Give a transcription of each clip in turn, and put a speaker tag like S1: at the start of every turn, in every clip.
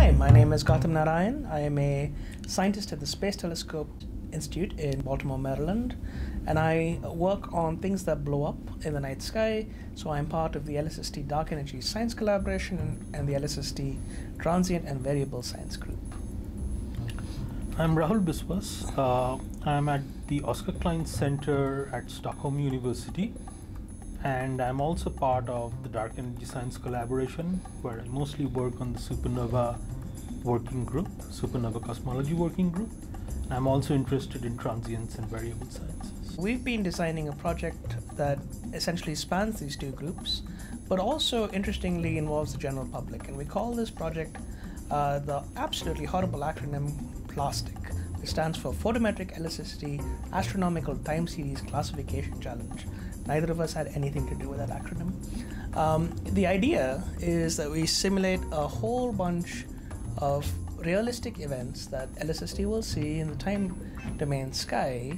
S1: Hi, my name is Gautam Narayan. I am a scientist at the Space Telescope Institute in Baltimore, Maryland, and I work on things that blow up in the night sky. So I'm part of the LSST Dark Energy Science Collaboration and the LSST Transient and Variable Science Group.
S2: I'm Rahul Biswas. I'm at the Oscar Klein Center at Stockholm University, and I'm also part of the Dark Energy Science Collaboration, where I mostly work on the supernova working group, supernova cosmology working group. I'm also interested in transients and variable sciences.
S1: We've been designing a project that essentially spans these two groups, but also interestingly involves the general public. And we call this project the absolutely horrible acronym PLASTiCC, which stands for Photometric LSST Astronomical Time Series Classification Challenge. Neither of us had anything to do with that acronym. The idea is that we simulate a whole bunch of realistic events that LSST will see in the time domain sky,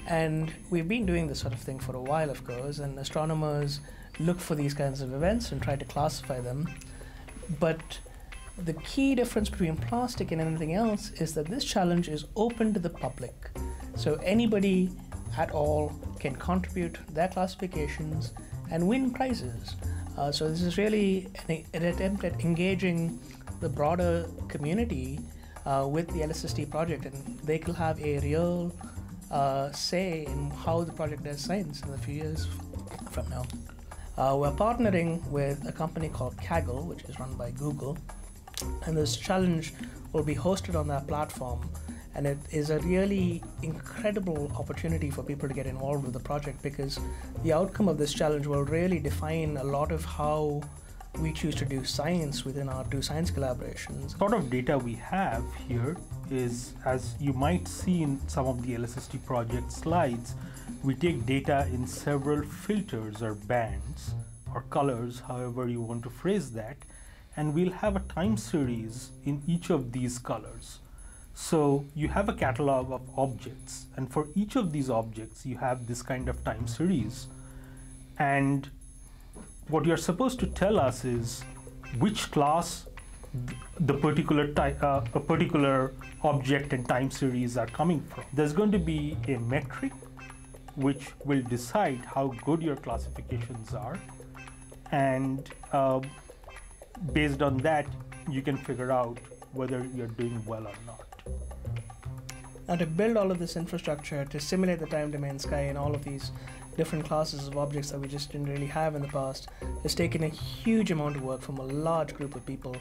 S1: and we've been doing this sort of thing for a while, of course, and astronomers look for these kinds of events and try to classify them. But the key difference between PLASTiCC and anything else is that this challenge is open to the public. So anybody at all can contribute their classifications and win prizes. So this is really an attempt at engaging the broader community with the LSST project, and they can have a real say in how the project does science in a few years from now. We're partnering with a company called Kaggle, which is run by Google, and this challenge will be hosted on that platform, and it is a really incredible opportunity for people to get involved with the project, because the outcome of this challenge will really define a lot of how we choose to do science within our two science collaborations.
S2: The sort of data we have here is, as you might see in some of the LSST project slides, we take data in several filters or bands or colors, however you want to phrase that, and we'll have a time series in each of these colors. So you have a catalog of objects, and for each of these objects you have this kind of time series, and what you're supposed to tell us is which class the a particular object and time series are coming from. There's going to be a metric which will decide how good your classifications are, and based on that you can figure out whether you're doing well or not.
S1: Now, to build all of this infrastructure to simulate the time domain sky in all of these different classes of objects that we just didn't really have in the past has taken a huge amount of work from a large group of people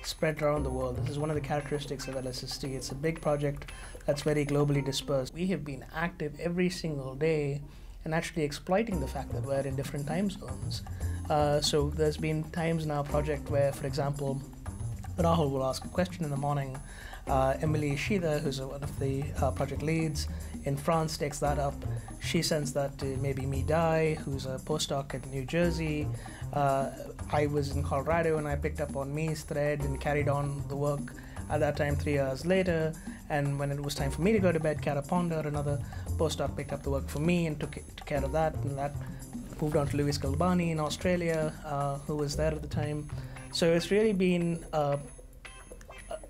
S1: spread around the world. This is one of the characteristics of LSST. It's a big project that's very globally dispersed. We have been active every single day and actually exploiting the fact that we're in different time zones. So there's been times in our project where, for example, Rahul will ask a question in the morning. Emily Ishida, who's one of the project leads in France, takes that up. She sends that to maybe Midai, who's a postdoc at New Jersey. I was in Colorado and I picked up on Mi's thread and carried on the work at that time 3 hours later. And when it was time for me to go to bed, Kara Ponder, another postdoc, picked up the work for me and took care of that. And that moved on to Louis Galbani in Australia, who was there at the time. So it's really been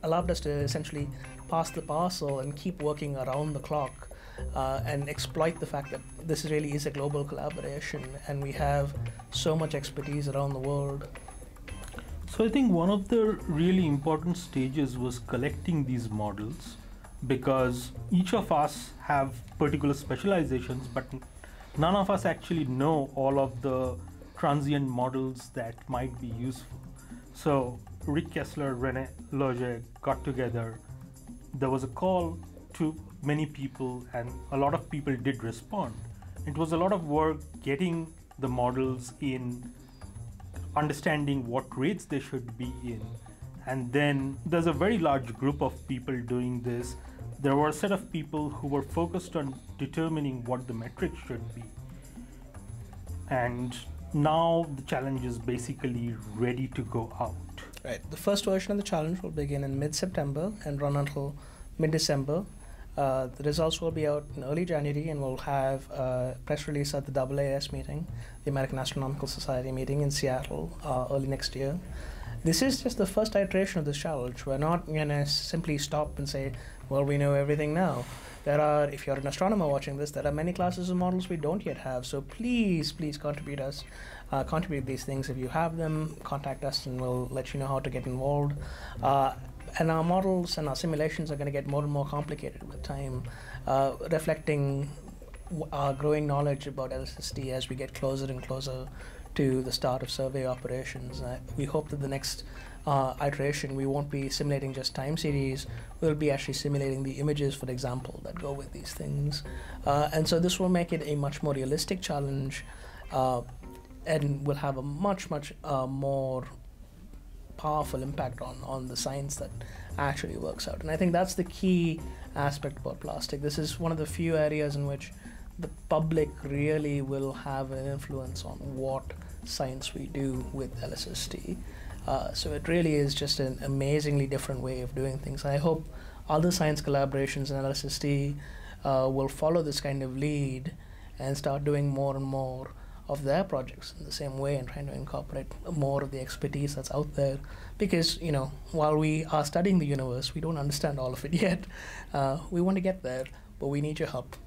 S1: allowed us to essentially pass the parcel and keep working around the clock and exploit the fact that this really is a global collaboration and we have so much expertise around the world.
S2: So I think one of the really important stages was collecting these models, because each of us have particular specializations, but none of us actually know all of the transient models that might be useful. So Rick Kessler, René Loge got together. There was a call to many people, and a lot of people did respond. It was a lot of work getting the models in, understanding what rates they should be in, and then there's a very large group of people doing this. There were a set of people who were focused on determining what the metrics should be, and now the challenge is basically ready to go out.
S1: Right. The first version of the challenge will begin in mid-September and run until mid-December. The results will be out in early January, and we'll have a press release at the AAS meeting, the American Astronomical Society meeting in Seattle, early next year. This is just the first iteration of this challenge. We're not going to simply stop and say, well, we know everything now. There are, if you're an astronomer watching this, there are many classes of models we don't yet have. So please, please contribute these things. If you have them, contact us and we'll let you know how to get involved. And our models and our simulations are going to get more and more complicated with time, reflecting our growing knowledge about LSST as we get closer and closer to the start of survey operations. We hope that the next iteration, we won't be simulating just time series, we'll be actually simulating the images, for example, that go with these things. And so this will make it a much more realistic challenge, and will have a much more powerful impact on the science that actually works out. And I think that's the key aspect about PLASTiCC. This is one of the few areas in which the public really will have an influence on what science we do with LSST. So it really is just an amazingly different way of doing things. I hope other science collaborations in LSST will follow this kind of lead and start doing more and more of their projects in the same way and trying to incorporate more of the expertise that's out there. Because, you know, while we are studying the universe, we don't understand all of it yet. We want to get there, but we need your help.